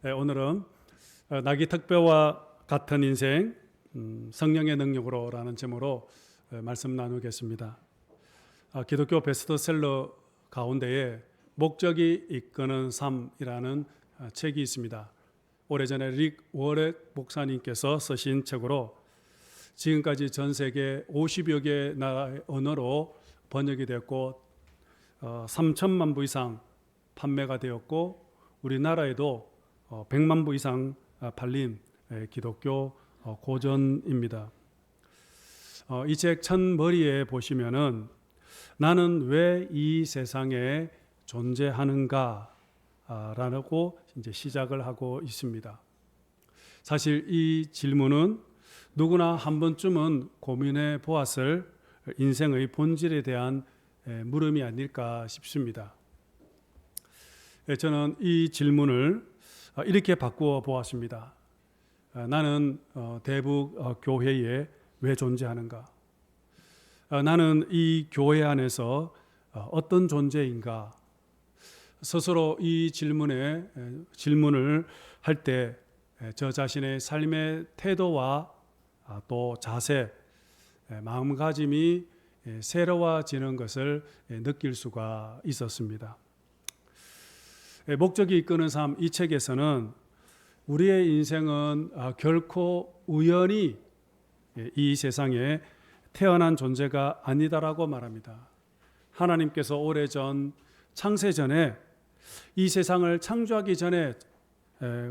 오늘은 나귀 특배와 같은 인생 성령의 능력으로라는 제목으로 말씀 나누겠습니다. 기독교 베스트셀러 가운데에 목적이 이끄는 삶이라는 책이 있습니다. 오래전에 릭 워렉 목사님께서 쓰신 책으로 지금까지 전 세계 50여 개 나라의 언어로 번역이 되었고 3천만 부 이상 판매가 되었고 우리나라에도 100만 부 이상 팔린 기독교 고전입니다. 이 책 첫머리에 보시면은 나는 왜 이 세상에 존재하는가 라고 이제 시작을 하고 있습니다. 사실 이 질문은 누구나 한 번쯤은 고민해 보았을 인생의 본질에 대한 물음이 아닐까 싶습니다. 저는 이 질문을 이렇게 바꾸어 보았습니다. 나는 대북 교회에 왜 존재하는가? 나는 이 교회 안에서 어떤 존재인가? 스스로 이 질문을 할 때 저 자신의 삶의 태도와 또 자세, 마음가짐이 새로워지는 것을 느낄 수가 있었습니다. 목적이 이끄는 삶, 이 책에서는 우리의 인생은 결코 우연히 이 세상에 태어난 존재가 아니다라고 말합니다. 하나님께서 오래전 창세전에 이 세상을 창조하기 전에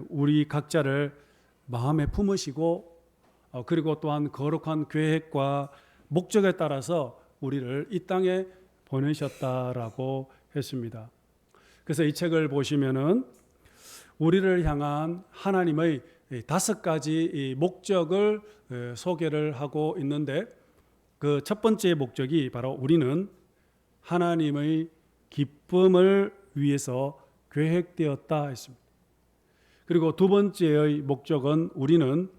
우리 각자를 마음에 품으시고 그리고 또한 거룩한 계획과 목적에 따라서 우리를 이 땅에 보내셨다라고 했습니다. 그래서 이 책을 보시면은 우리를 향한 하나님의 5가지 목적을 소개를 하고 있는데 그 첫 번째 목적이 바로 우리는 하나님의 기쁨을 위해서 계획되었다 했습니다. 그리고 두 번째의 목적은 우리는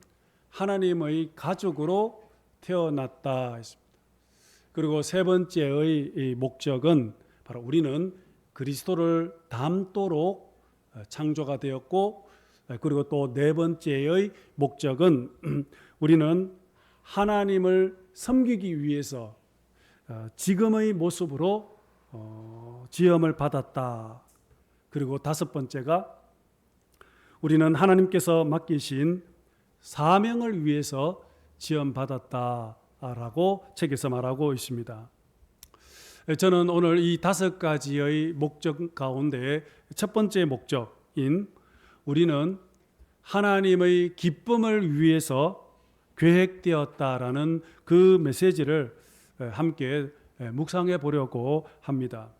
하나님의 가족으로 태어났다 했습니다. 그리고 세 번째의 목적은 바로 우리는 그리스도를 닮도록 창조가 되었고, 그리고 또 네 번째의 목적은 우리는 하나님을 섬기기 위해서 지금의 모습으로 지음을 받았다. 그리고 다섯 번째가 우리는 하나님께서 맡기신 사명을 위해서 지음받았다라고 책에서 말하고 있습니다. 저는 오늘 이 5가지의 목적 가운데 첫 번째 목적인 우리는 하나님의 기쁨을 위해서 계획되었다라는 그 메시지를 함께 묵상해 보려고 합니다.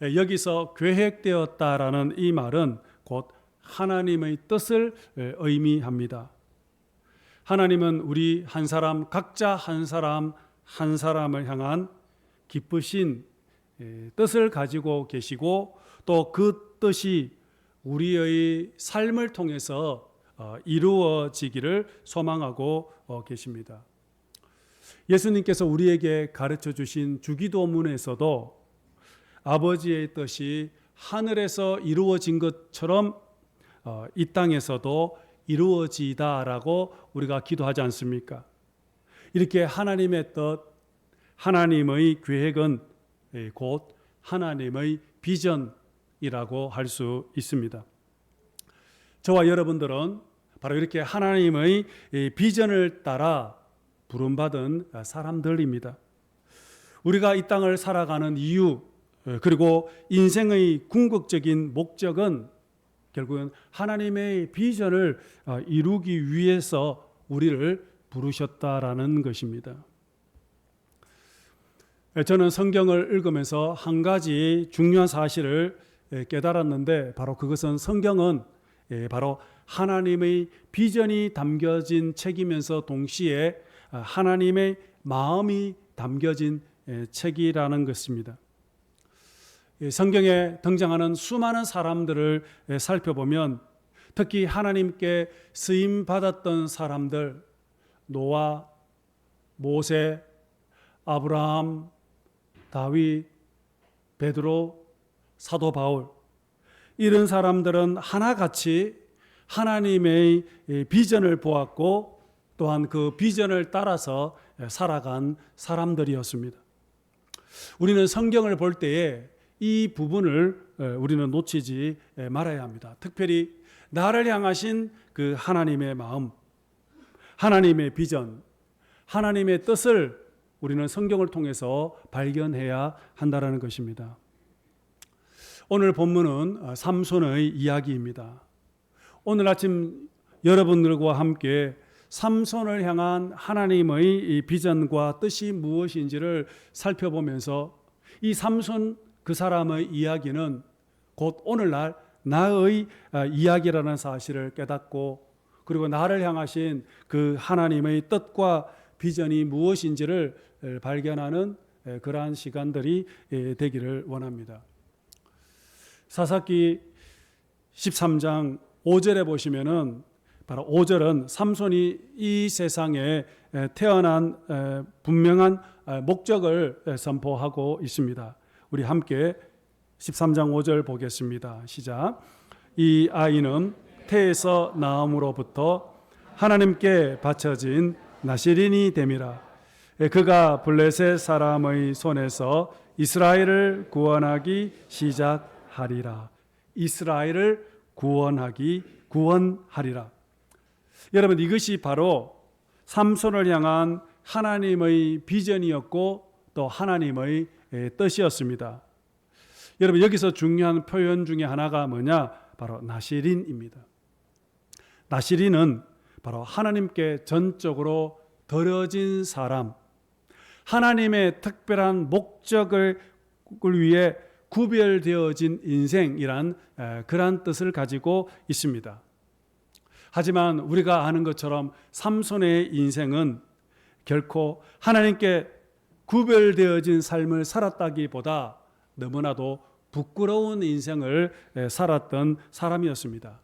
여기서 계획되었다라는 이 말은 곧 하나님의 뜻을 의미합니다. 하나님은 우리 한 사람 각자 한 사람을 향한 기쁘신 뜻을 가지고 계시고 또 그 뜻이 우리의 삶을 통해서 이루어지기를 소망하고 계십니다. 예수님께서 우리에게 가르쳐 주신 주기도문에서도 아버지의 뜻이 하늘에서 이루어진 것처럼 이 땅에서도 이루어지다라고 우리가 기도하지 않습니까? 이렇게 하나님의 뜻, 하나님의 계획은 곧 하나님의 비전이라고 할 수 있습니다. 저와 여러분들은 바로 이렇게 하나님의 비전을 따라 부름받은 사람들입니다. 우리가 이 땅을 살아가는 이유 그리고 인생의 궁극적인 목적은 결국은 하나님의 비전을 이루기 위해서 우리를 부르셨다라는 것입니다. 저는 성경을 읽으면서 한 가지 중요한 사실을 깨달았는데 바로 그것은 성경은 바로 하나님의 비전이 담겨진 책이면서 동시에 하나님의 마음이 담겨진 책이라는 것입니다. 성경에 등장하는 수많은 사람들을 살펴보면 특히 하나님께 쓰임 받았던 사람들, 노아, 모세, 아브라함, 다윗, 베드로, 사도 바울, 이런 사람들은 하나같이 하나님의 비전을 보았고 또한 그 비전을 따라서 살아간 사람들이었습니다. 우리는 성경을 볼 때에 이 부분을 우리는 놓치지 말아야 합니다. 특별히 나를 향하신 그 하나님의 마음, 하나님의 비전, 하나님의 뜻을 우리는 성경을 통해서 발견해야 한다는 것입니다. 오늘 본문은 삼손의 이야기입니다. 오늘 아침 여러분들과 함께 삼손을 향한 하나님의 비전과 뜻이 무엇인지를 살펴보면서 이 삼손 그 사람의 이야기는 곧 오늘날 나의 이야기라는 사실을 깨닫고 그리고 나를 향하신 그 하나님의 뜻과 비전이 무엇인지를 발견하는 그러한 시간들이 되기를 원합니다. 사사기 13장 5절에 보시면은 바로 5절은 삼손이 이 세상에 태어난 분명한 목적을 선포하고 있습니다. 우리 함께 13장 5절 보겠습니다. 시작. 이 아이는 태에서 나음으로부터 하나님께 바쳐진 나시린이 됨이라. 그가 블레셋 사람의 손에서 이스라엘을 구원하기 시작하리라. 이스라엘을 구원하리라. 여러분, 이것이 바로 삼손을 향한 하나님의 비전이었고 또 하나님의 뜻이었습니다. 여러분, 여기서 중요한 표현 중에 하나가 뭐냐? 바로 나시린입니다. 나시린은 바로 하나님께 전적으로 드려진 사람, 하나님의 특별한 목적을 위해 구별되어진 인생이란 그러한 뜻을 가지고 있습니다. 하지만 우리가 아는 것처럼 삼손의 인생은 결코 하나님께 구별되어진 삶을 살았다기보다 너무나도 부끄러운 인생을 살았던 사람이었습니다.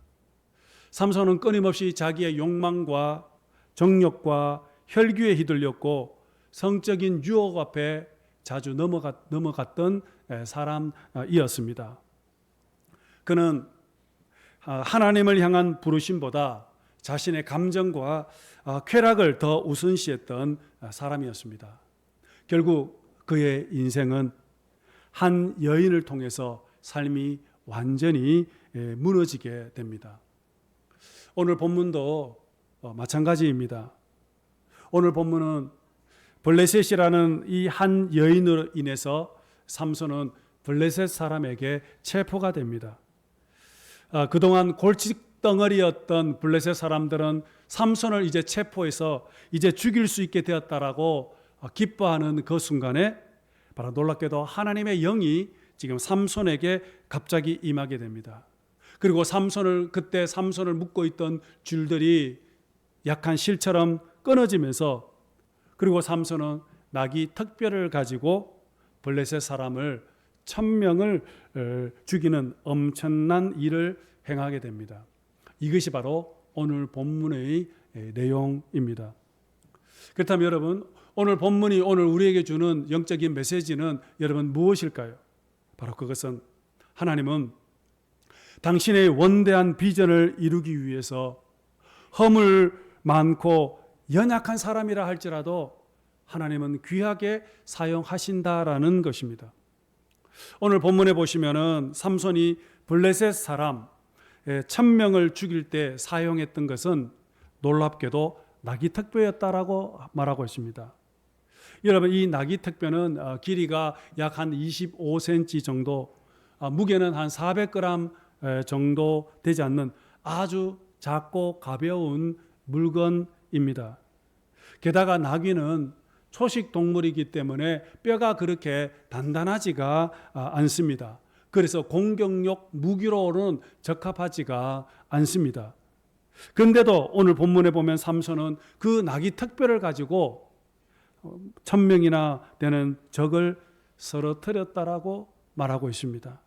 삼손은 끊임없이 자기의 욕망과 정욕과 혈기에 휘둘렸고 성적인 유혹 앞에 자주 넘어갔던 사람이었습니다. 그는 하나님을 향한 부르심보다 자신의 감정과 쾌락을 더 우선시했던 사람이었습니다. 결국 그의 인생은 한 여인을 통해서 삶이 완전히 무너지게 됩니다. 오늘 본문도 마찬가지입니다. 오늘 본문은 블레셋이라는 이 한 여인으로 인해서 삼손은 블레셋 사람에게 체포가 됩니다. 그동안 골칫덩어리였던 블레셋 사람들은 삼손을 이제 체포해서 이제 죽일 수 있게 되었다라고 기뻐하는 그 순간에 바로 놀랍게도 하나님의 영이 지금 삼손에게 갑자기 임하게 됩니다. 그리고 그때 삼손을 묶고 있던 줄들이 약한 실처럼 끊어지면서 그리고 삼손은 나귀 턱뼈를 가지고 블레셋 사람을 1000명을 죽이는 엄청난 일을 행하게 됩니다. 이것이 바로 오늘 본문의 내용입니다. 그렇다면 여러분, 오늘 본문이 오늘 우리에게 주는 영적인 메시지는 여러분 무엇일까요? 바로 그것은 하나님은 당신의 원대한 비전을 이루기 위해서 허물 많고 연약한 사람이라 할지라도 하나님은 귀하게 사용하신다라는 것입니다. 오늘 본문에 보시면은 삼손이 블레셋 사람 1000명을 죽일 때 사용했던 것은 놀랍게도 나귀 턱뼈였다라고 말하고 있습니다. 여러분, 이 나귀 턱뼈는 길이가 약 한 25cm 정도, 무게는 한 400g 정도 되지 않는 아주 작고 가벼운 물건입니다. 게다가 나귀는 초식 동물이기 때문에 뼈가 그렇게 단단하지가 않습니다. 그래서 공격력 무기로는 적합하지가 않습니다. 그런데도 오늘 본문에 보면 삼손은 그 나귀 턱뼈를 가지고 1000명이나 되는 적을 쓰러뜨렸다라고 말하고 있습니다.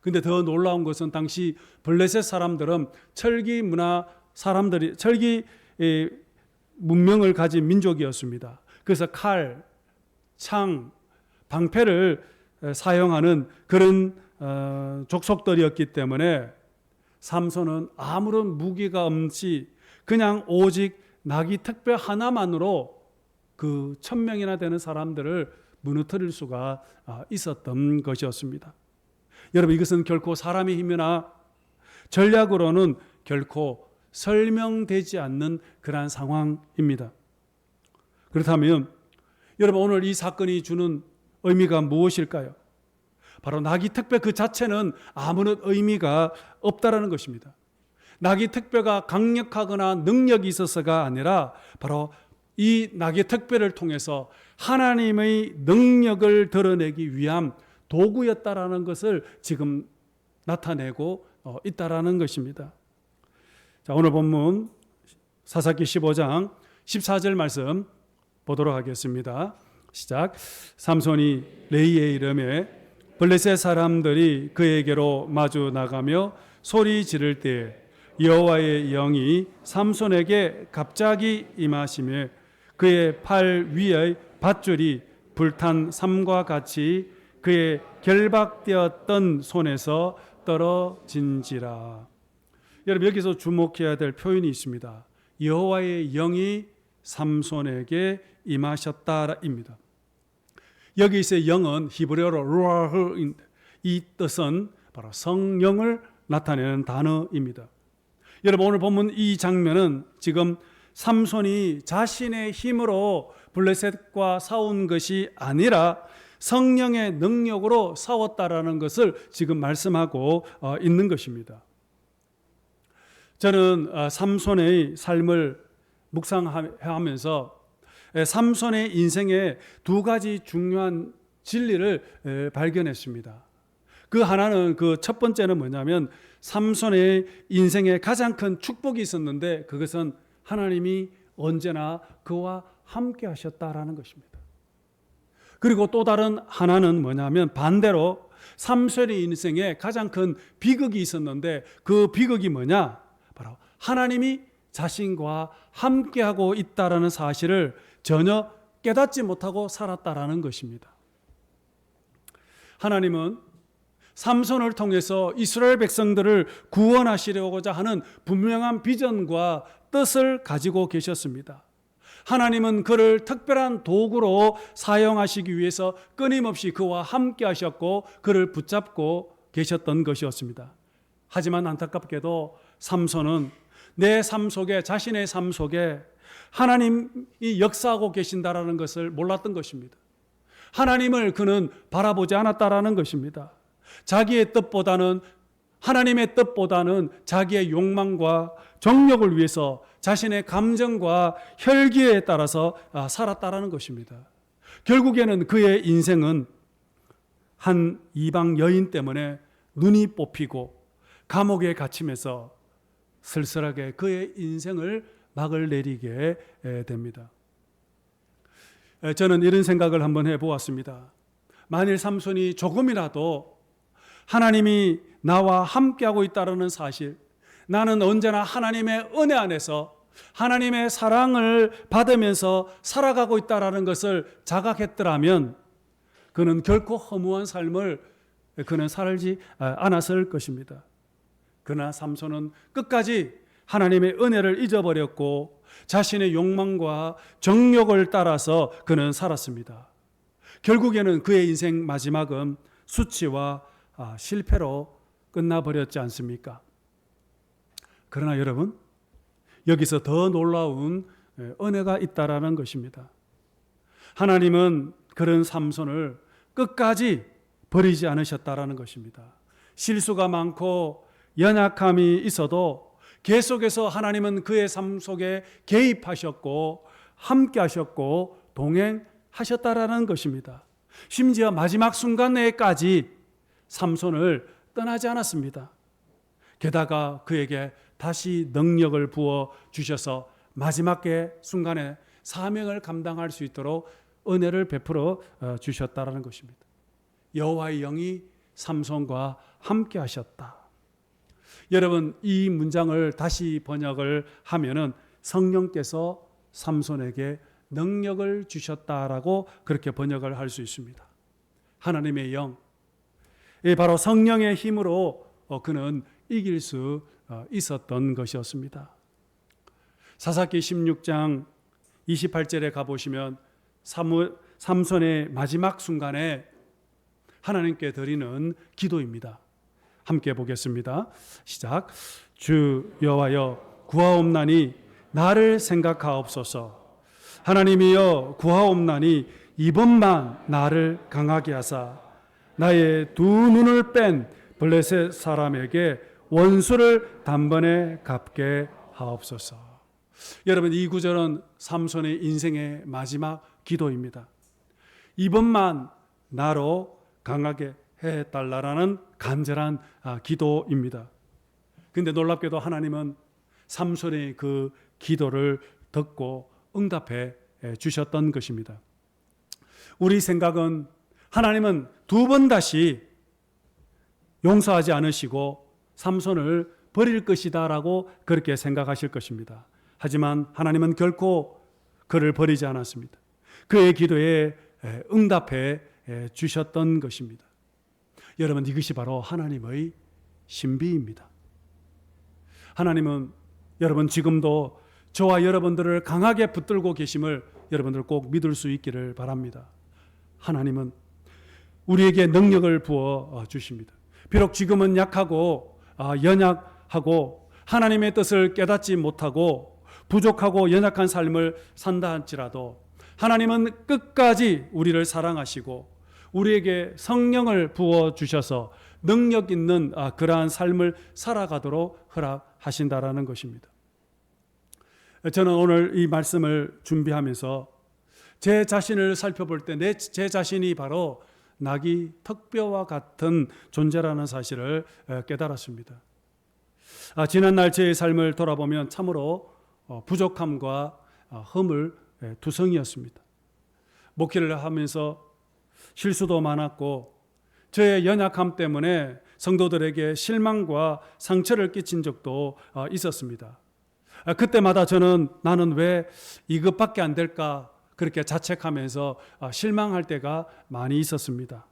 그런데 더 놀라운 것은 당시 블레셋 사람들은 철기 문명을 가진 민족이었습니다. 그래서 칼, 창, 방패를 사용하는 그런 족속들이었기 때문에 삼손은 아무런 무기가 없이 그냥 오직 나귀 택배 하나만으로 그 1000명이나 되는 사람들을 무너뜨릴 수가 있었던 것이었습니다. 여러분, 이것은 결코 사람의 힘이나 전략으로는 결코 설명되지 않는 그러한 상황입니다. 그렇다면 여러분, 오늘 이 사건이 주는 의미가 무엇일까요? 바로 나귀 택배 그 자체는 아무런 의미가 없다라는 것입니다. 나귀 택배가 강력하거나 능력이 있어서가 아니라 바로 이 나귀 택배를 통해서 하나님의 능력을 드러내기 위한 도구였다라는 것을 지금 나타내고 있다라는 것입니다. 자, 오늘 본문 사사기 15장 14절 말씀 보도록 하겠습니다. 시작. 삼손이 레이의 이름에 블레셋 사람들이 그에게로 마주 나가며 소리 지를 때에 여호와의 영이 삼손에게 갑자기 임하시며 그의 팔 위의 밧줄이 불탄 삼과 같이 그의 결박되었던 손에서 떨어진지라. 여러분, 여기서 주목해야 될 표현이 있습니다. 여호와의 영이 삼손에게 임하셨다입니다. 여기서의 영은 히브리어로 루아흐인데 이 뜻은 바로 성령을 나타내는 단어입니다. 여러분, 오늘 보면 이 장면은 지금 삼손이 자신의 힘으로 블레셋과 싸운 것이 아니라 성령의 능력으로 싸웠다라는 것을 지금 말씀하고 있는 것입니다. 저는 삼손의 삶을 묵상하면서 삼손의 인생에 두 가지 중요한 진리를 발견했습니다. 그 하나는, 그 첫 번째는 뭐냐면 삼손의 인생에 가장 큰 축복이 있었는데 그것은 하나님이 언제나 그와 함께 하셨다라는 것입니다. 그리고 또 다른 하나는 뭐냐면 반대로 삼손의 인생에 가장 큰 비극이 있었는데 그 비극이 뭐냐? 바로 하나님이 자신과 함께하고 있다라는 사실을 전혀 깨닫지 못하고 살았다라는 것입니다. 하나님은 삼손을 통해서 이스라엘 백성들을 구원하시려고자 하는 분명한 비전과 뜻을 가지고 계셨습니다. 하나님은 그를 특별한 도구로 사용하시기 위해서 끊임없이 그와 함께 하셨고 그를 붙잡고 계셨던 것이었습니다. 하지만 안타깝게도 삼손은 내 삶 속에, 자신의 삶 속에 하나님이 역사하고 계신다라는 것을 몰랐던 것입니다. 하나님을 그는 바라보지 않았다라는 것입니다. 자기의 뜻보다는, 하나님의 뜻보다는 자기의 욕망과 정욕을 위해서 자신의 감정과 혈기에 따라서 살았다라는 것입니다. 결국에는 그의 인생은 한 이방 여인 때문에 눈이 뽑히고 감옥에 갇히면서 쓸쓸하게 그의 인생을 막을 내리게 됩니다. 저는 이런 생각을 한번 해보았습니다. 만일 삼손이 조금이라도 하나님이 나와 함께하고 있다는 사실, 나는 언제나 하나님의 은혜 안에서 하나님의 사랑을 받으면서 살아가고 있다는 것을 자각했더라면 그는 결코 허무한 삶을 그는 살지 않았을 것입니다. 그러나 삼손은 끝까지 하나님의 은혜를 잊어버렸고 자신의 욕망과 정욕을 따라서 그는 살았습니다. 결국에는 그의 인생 마지막은 수치와 실패로 끝나버렸지 않습니까? 그러나 여러분, 여기서 더 놀라운 은혜가 있다라는 것입니다. 하나님은 그런 삼손을 끝까지 버리지 않으셨다라는 것입니다. 실수가 많고 연약함이 있어도 계속해서 하나님은 그의 삶 속에 개입하셨고 함께 하셨고 동행하셨다라는 것입니다. 심지어 마지막 순간에까지 삼손을 떠나지 않았습니다. 게다가 그에게 다시 능력을 부어 주셔서 마지막 순간에 사명을 감당할 수 있도록 은혜를 베풀어 주셨다라는 것입니다. 여호와의 영이 삼손과 함께 하셨다. 여러분, 이 문장을 다시 번역을 하면은 성령께서 삼손에게 능력을 주셨다라고 그렇게 번역을 할 수 있습니다. 하나님의 영, 바로 성령의 힘으로 그는 이길 수 있었던 것이었습니다. 사사기 16장 28절에 가보시면 삼손의 마지막 순간에 하나님께 드리는 기도입니다. 함께 보겠습니다. 시작. 주 여호와여 구하옵나니 나를 생각하옵소서. 하나님이여 구하옵나니 이번만 나를 강하게 하사 나의 두 눈을 뺀 블레셋 사람에게 원수를 단번에 갚게 하옵소서. 여러분, 이 구절은 삼손의 인생의 마지막 기도입니다. 이번만 나로 강하게 해달라는 간절한 기도입니다. 그런데 놀랍게도 하나님은 삼손의 그 기도를 듣고 응답해 주셨던 것입니다. 우리 생각은 하나님은 두 번 다시 용서하지 않으시고 삼손을 버릴 것이다 라고 그렇게 생각하실 것입니다. 하지만 하나님은 결코 그를 버리지 않았습니다. 그의 기도에 응답해 주셨던 것입니다. 여러분, 이것이 바로 하나님의 신비입니다. 하나님은 여러분 지금도 저와 여러분들을 강하게 붙들고 계심을 여러분들 꼭 믿을 수 있기를 바랍니다. 하나님은 우리에게 능력을 부어 주십니다. 비록 지금은 약하고 연약하고 하나님의 뜻을 깨닫지 못하고 부족하고 연약한 삶을 산다 할지라도 하나님은 끝까지 우리를 사랑하시고 우리에게 성령을 부어 주셔서 능력 있는 그러한 삶을 살아가도록 허락하신다라는 것입니다. 저는 오늘 이 말씀을 준비하면서 제 자신을 살펴볼 때 제 자신이 바로 낙이 턱뼈와 같은 존재라는 사실을 깨달았습니다. 지난날 제 삶을 돌아보면 참으로 부족함과 허물 투성이었습니다. 목회를 하면서 실수도 많았고 저의 연약함 때문에 성도들에게 실망과 상처를 끼친 적도 있었습니다. 그때마다 저는 나는 왜 이것밖에 안 될까 그렇게 자책하면서 실망할 때가 많이 있었습니다.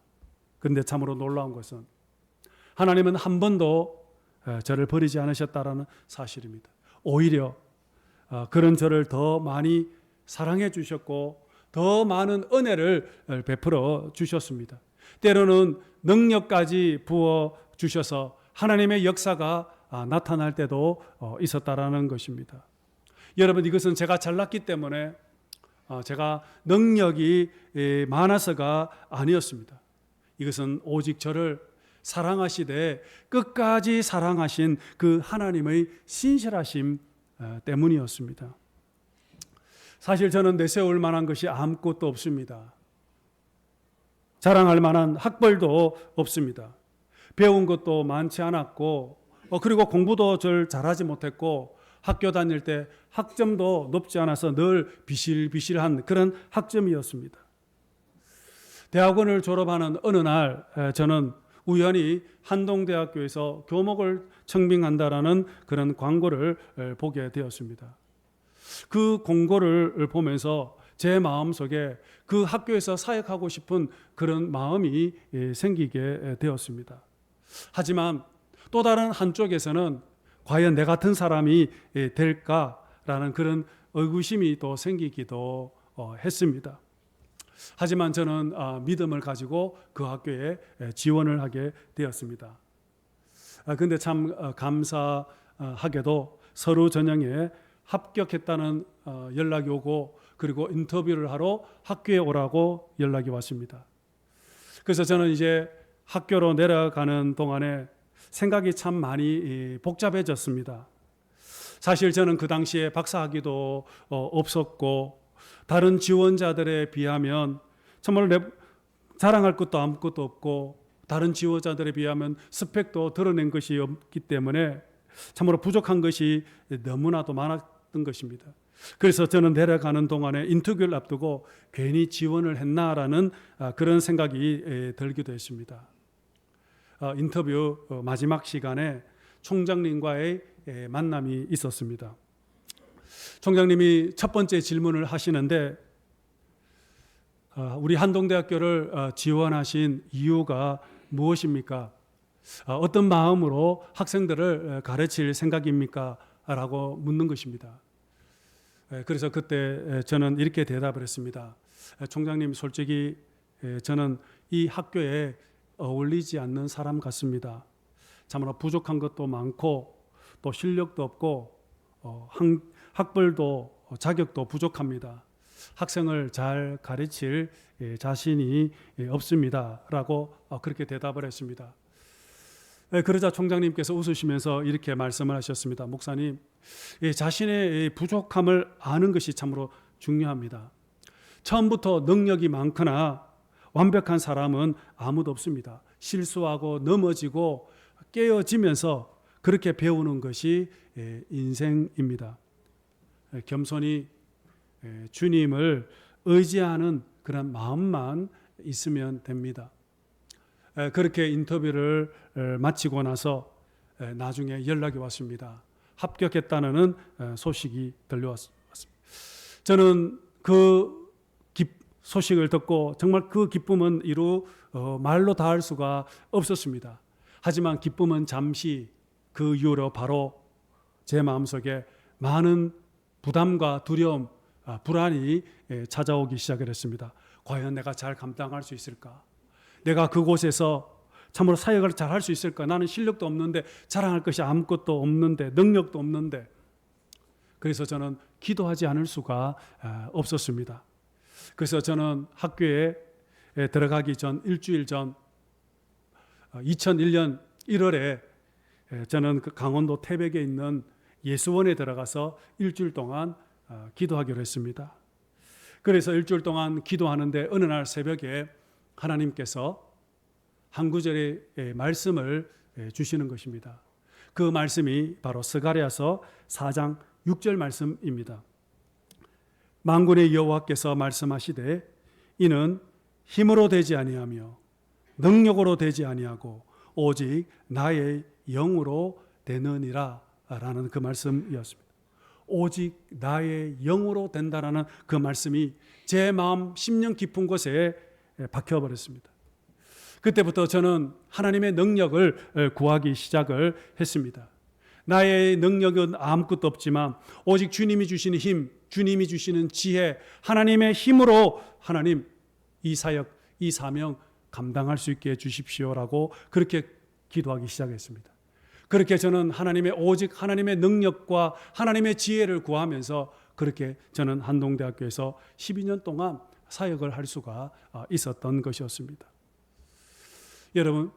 그런데 참으로 놀라운 것은 하나님은 한 번도 저를 버리지 않으셨다라는 사실입니다. 오히려 그런 저를 더 많이 사랑해 주셨고 더 많은 은혜를 베풀어 주셨습니다. 때로는 능력까지 부어 주셔서 하나님의 역사가 나타날 때도 있었다라는 것입니다. 여러분, 이것은 제가 잘났기 때문에 제가 능력이 많아서가 아니었습니다. 이것은 오직 저를 사랑하시되 끝까지 사랑하신 그 하나님의 신실하심 때문이었습니다. 사실 저는 내세울 만한 것이 아무것도 없습니다. 자랑할 만한 학벌도 없습니다. 배운 것도 많지 않았고 그리고 공부도 잘하지 못했고 학교 다닐 때 학점도 높지 않아서 늘 비실비실한 그런 학점이었습니다. 대학원을 졸업하는 어느 날 저는 우연히 한동대학교에서 교목을 청빙한다라는 그런 광고를 보게 되었습니다. 그 공고를 보면서 제 마음속에 그 학교에서 사역하고 싶은 그런 마음이 생기게 되었습니다. 하지만 또 다른 한쪽에서는 과연 내 같은 사람이 될까라는 그런 의구심이 또 생기기도 했습니다. 하지만 저는 믿음을 가지고 그 학교에 지원을 하게 되었습니다. 그런데 참 감사하게도 서류 전형에 합격했다는 연락이 오고 그리고 인터뷰를 하러 학교에 오라고 연락이 왔습니다. 그래서 저는 이제 학교로 내려가는 동안에 생각이 참 많이 복잡해졌습니다. 사실 저는 그 당시에 박사학위도 없었고 다른 지원자들에 비하면 정말 자랑할 것도 아무것도 없고 다른 지원자들에 비하면 스펙도 드러낸 것이 없기 때문에 참으로 부족한 것이 너무나도 많았던 것입니다. 그래서 저는 내려가는 동안에 인터뷰를 앞두고 괜히 지원을 했나라는 그런 생각이 들기도 했습니다. 인터뷰 마지막 시간에 총장님과의 만남이 있었습니다. 총장님이 첫 번째 질문을 하시는데 우리 한동대학교를 지원하신 이유가 무엇입니까? 어떤 마음으로 학생들을 가르칠 생각입니까? 라고 묻는 것입니다. 그래서 그때 저는 이렇게 대답을 했습니다. 총장님, 솔직히 저는 이 학교에 어울리지 않는 사람 같습니다. 참으로 부족한 것도 많고 또 실력도 없고 학벌도 자격도 부족합니다. 학생을 잘 가르칠 자신이 없습니다. 라고 그렇게 대답을 했습니다. 그러자 총장님께서 웃으시면서 이렇게 말씀을 하셨습니다. 목사님, 자신의 부족함을 아는 것이 참으로 중요합니다. 처음부터 능력이 많거나 완벽한 사람은 아무도 없습니다. 실수하고 넘어지고 깨어지면서 그렇게 배우는 것이 인생입니다. 겸손히 주님을 의지하는 그런 마음만 있으면 됩니다. 그렇게 인터뷰를 마치고 나서 나중에 연락이 왔습니다. 합격했다는 소식이 들려왔습니다. 저는 그 소식을 듣고 정말 그 기쁨은 말로 다할 수가 없었습니다. 하지만 기쁨은 잠시, 그 이후로 바로 제 마음속에 많은 부담과 두려움, 불안이 찾아오기 시작을 했습니다. 과연 내가 잘 감당할 수 있을까? 내가 그곳에서 참으로 사역을 잘 할 수 있을까? 나는 실력도 없는데, 자랑할 것이 아무것도 없는데, 능력도 없는데. 그래서 저는 기도하지 않을 수가 없었습니다. 그래서 저는 학교에 들어가기 전 일주일 전 2001년 1월에 저는 그 강원도 태백에 있는 예수원에 들어가서 일주일 동안 기도하기로 했습니다. 그래서 일주일 동안 기도하는데 어느 날 새벽에 하나님께서 한 구절의 말씀을 주시는 것입니다. 그 말씀이 바로 스가랴서 4장 6절 말씀입니다. 만군의 여호와께서 말씀하시되 이는 힘으로 되지 아니하며 능력으로 되지 아니하고 오직 나의 영으로 되느니라 라는 그 말씀이었습니다. 오직 나의 영으로 된다라는 그 말씀이 제 마음 심령 깊은 곳에 박혀버렸습니다. 그때부터 저는 하나님의 능력을 구하기 시작을 했습니다. 나의 능력은 아무것도 없지만 오직 주님이 주시는 힘, 주님이 주시는 지혜, 하나님의 힘으로 하나님 이 사역, 이 사명 감당할 수 있게 해주십시오라고 그렇게 기도하기 시작했습니다. 그렇게 저는 오직 하나님의 능력과 하나님의 지혜를 구하면서 그렇게 저는 한동대학교에서 12년 동안 사역을 할 수가 있었던 것이었습니다. 여러분,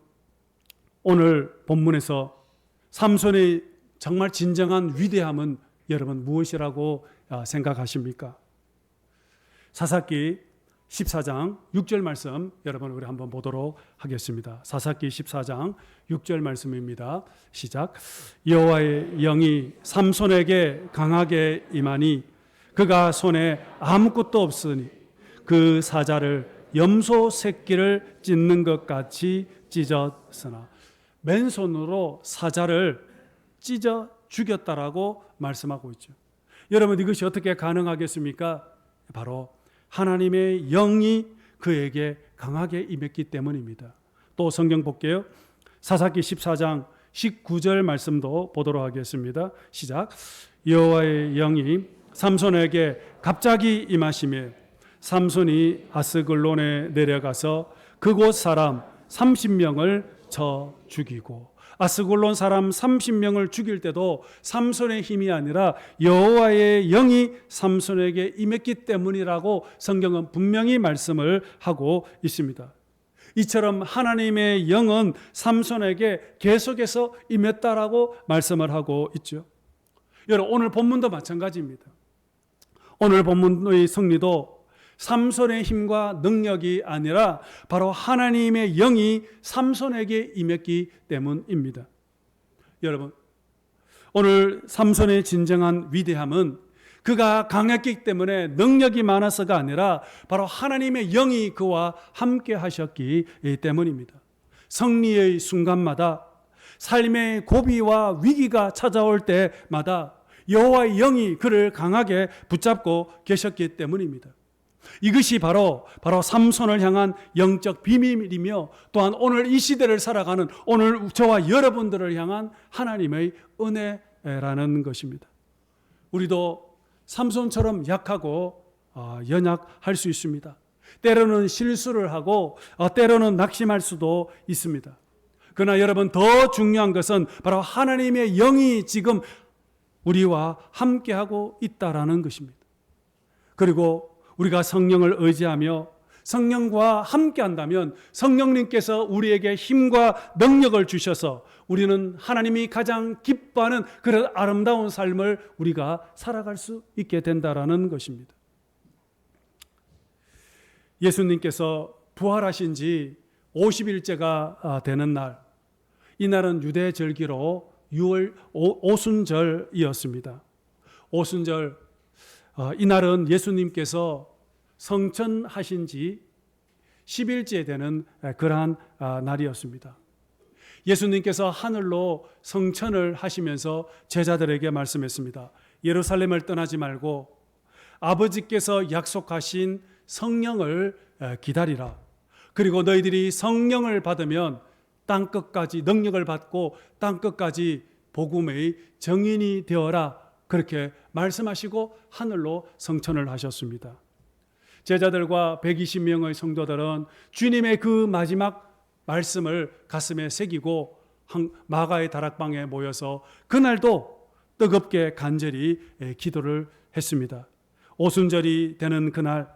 오늘 본문에서 삼손의 정말 진정한 위대함은 여러분 무엇이라고 생각하십니까? 사사기 14장 6절 말씀 여러분 우리 한번 보도록 하겠습니다. 사사기 14장 6절 말씀입니다. 시작. 여호와의 영이 삼손에게 강하게 임하니 그가 손에 아무것도 없으니 그 사자를 염소 새끼를 찢는 것 같이 찢었으나 맨손으로 사자를 찢어 죽였다라고 말씀하고 있죠. 여러분 이것이 어떻게 가능하겠습니까? 바로 하나님의 영이 그에게 강하게 임했기 때문입니다. 또 성경 볼게요. 사사기 14장 19절 말씀도 보도록 하겠습니다. 시작. 여호와의 영이 삼손에게 갑자기 임하시며 삼손이 아스글론에 내려가서 그곳 사람 30명을 쳐 죽이고, 아스글론 사람 30명을 죽일 때도 삼손의 힘이 아니라 여호와의 영이 삼손에게 임했기 때문이라고 성경은 분명히 말씀을 하고 있습니다. 이처럼 하나님의 영은 삼손에게 계속해서 임했다라고 말씀을 하고 있죠. 여러분 오늘 본문도 마찬가지입니다. 오늘 본문의 승리도 삼손의 힘과 능력이 아니라 바로 하나님의 영이 삼손에게 임했기 때문입니다. 여러분, 오늘 삼손의 진정한 위대함은 그가 강했기 때문에 능력이 많아서가 아니라 바로 하나님의 영이 그와 함께 하셨기 때문입니다. 승리의 순간마다 삶의 고비와 위기가 찾아올 때마다 여호와의 영이 그를 강하게 붙잡고 계셨기 때문입니다. 이것이 바로 삼손을 향한 영적 비밀이며 또한 오늘 이 시대를 살아가는 오늘 저와 여러분들을 향한 하나님의 은혜라는 것입니다. 우리도 삼손처럼 약하고 연약할 수 있습니다. 때로는 실수를 하고 때로는 낙심할 수도 있습니다. 그러나 여러분, 더 중요한 것은 바로 하나님의 영이 지금 우리와 함께하고 있다라는 것입니다. 그리고 우리가 성령을 의지하며 성령과 함께한다면 성령님께서 우리에게 힘과 능력을 주셔서 우리는 하나님이 가장 기뻐하는 그런 아름다운 삶을 우리가 살아갈 수 있게 된다라는 것입니다. 예수님께서 부활하신 지 50일째가 되는 날, 이날은 유대 절기로 6월 오순절이었습니다. 오순절, 이날은 예수님께서 성천하신 지 10일째 되는 그러한 날이었습니다. 예수님께서 하늘로 성천을 하시면서 제자들에게 말씀했습니다. 예루살렘을 떠나지 말고 아버지께서 약속하신 성령을 기다리라. 그리고 너희들이 성령을 받으면 땅끝까지 능력을 받고 땅끝까지 복음의 증인이 되어라. 그렇게 말씀하시고 하늘로 성천을 하셨습니다. 제자들과 120명의 성도들은 주님의 그 마지막 말씀을 가슴에 새기고 마가의 다락방에 모여서 그날도 뜨겁게 간절히 기도를 했습니다. 오순절이 되는 그날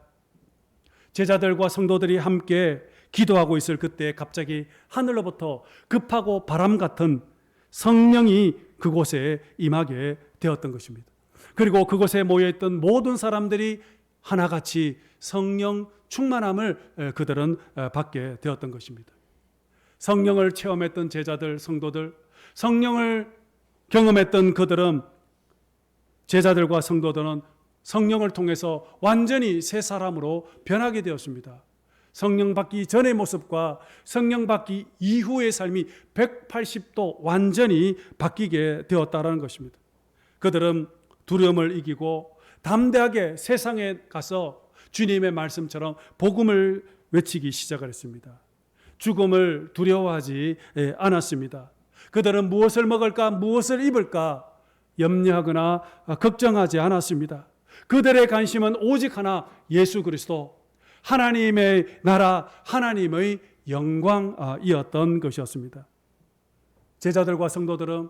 제자들과 성도들이 함께 기도하고 있을 그때 갑자기 하늘로부터 급하고 바람 같은 성령이 그곳에 임하게 되었던 것입니다. 그리고 그곳에 모여있던 모든 사람들이 하나같이 성령 충만함을 그들은 받게 되었던 것입니다. 성령을 체험했던 제자들, 성도들, 성령을 경험했던 그들은, 제자들과 성도들은 성령을 통해서 완전히 새 사람으로 변하게 되었습니다. 성령 받기 전의 모습과 성령 받기 이후의 삶이 180도 완전히 바뀌게 되었다는 것입니다. 그들은 두려움을 이기고 담대하게 세상에 가서 주님의 말씀처럼 복음을 외치기 시작을 했습니다. 죽음을 두려워하지 않았습니다. 그들은 무엇을 먹을까, 무엇을 입을까 염려하거나 걱정하지 않았습니다. 그들의 관심은 오직 하나, 예수 그리스도, 하나님의 나라, 하나님의 영광이었던 것이었습니다. 제자들과 성도들은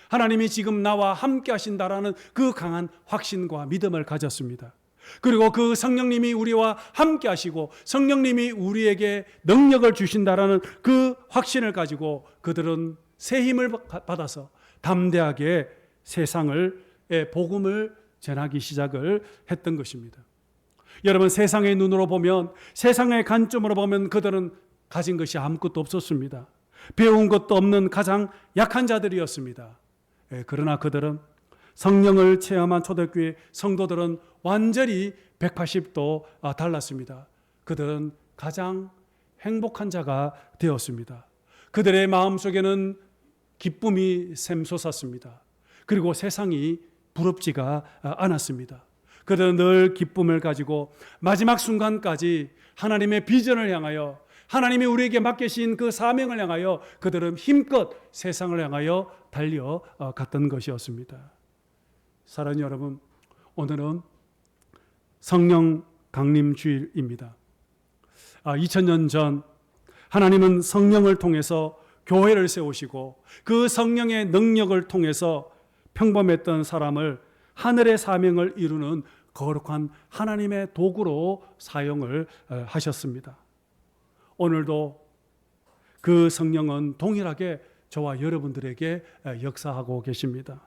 하나님이 지금 나와 함께 하신다라는 그 강한 확신과 믿음을 가졌습니다. 그리고 그 성령님이 우리와 함께 하시고 성령님이 우리에게 능력을 주신다라는 그 확신을 가지고 그들은 새 힘을 받아서 담대하게 세상을 복음을 전하기 시작을 했던 것입니다. 여러분, 세상의 눈으로 보면, 세상의 관점으로 보면 그들은 가진 것이 아무것도 없었습니다. 배운 것도 없는 가장 약한 자들이었습니다. 그러나 그들은, 성령을 체험한 초대교회 성도들은 완전히 180도 달랐습니다. 그들은 가장 행복한 자가 되었습니다. 그들의 마음속에는 기쁨이 샘솟았습니다. 그리고 세상이 부럽지가 않았습니다. 그들은 늘 기쁨을 가지고 마지막 순간까지 하나님의 비전을 향하여, 하나님이 우리에게 맡기신 그 사명을 향하여 그들은 힘껏 세상을 향하여 달려갔던 것이었습니다. 사랑하는 여러분, 오늘은 성령 강림 주일입니다. 2000년 전 하나님은 성령을 통해서 교회를 세우시고 그 성령의 능력을 통해서 평범했던 사람을 하늘의 사명을 이루는 거룩한 하나님의 도구로 사용을 하셨습니다. 오늘도 그 성령은 동일하게 저와 여러분들에게 역사하고 계십니다.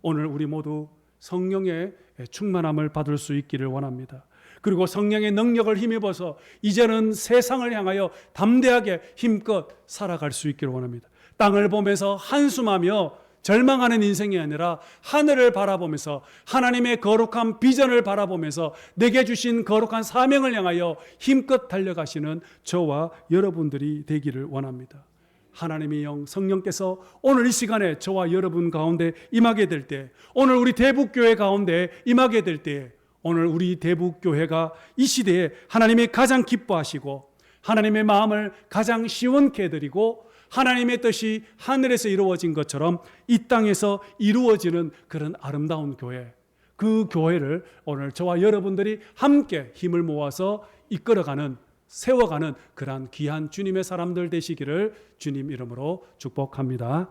오늘 우리 모두 성령의 충만함을 받을 수 있기를 원합니다. 그리고 성령의 능력을 힘입어서 이제는 세상을 향하여 담대하게 힘껏 살아갈 수 있기를 원합니다. 땅을 보면서 한숨하며 절망하는 인생이 아니라 하늘을 바라보면서 하나님의 거룩한 비전을 바라보면서 내게 주신 거룩한 사명을 향하여 힘껏 달려가시는 저와 여러분들이 되기를 원합니다. 하나님의 영 성령께서 오늘 이 시간에 저와 여러분 가운데 임하게 될 때, 오늘 우리 대북교회 가운데 임하게 될 때 오늘 우리 대북교회가 이 시대에 하나님이 가장 기뻐하시고 하나님의 마음을 가장 시원케 해드리고 하나님의 뜻이 하늘에서 이루어진 것처럼 이 땅에서 이루어지는 그런 아름다운 교회, 그 교회를 오늘 저와 여러분들이 함께 힘을 모아서 이끌어가는, 세워가는 그러한 귀한 주님의 사람들 되시기를 주님 이름으로 축복합니다.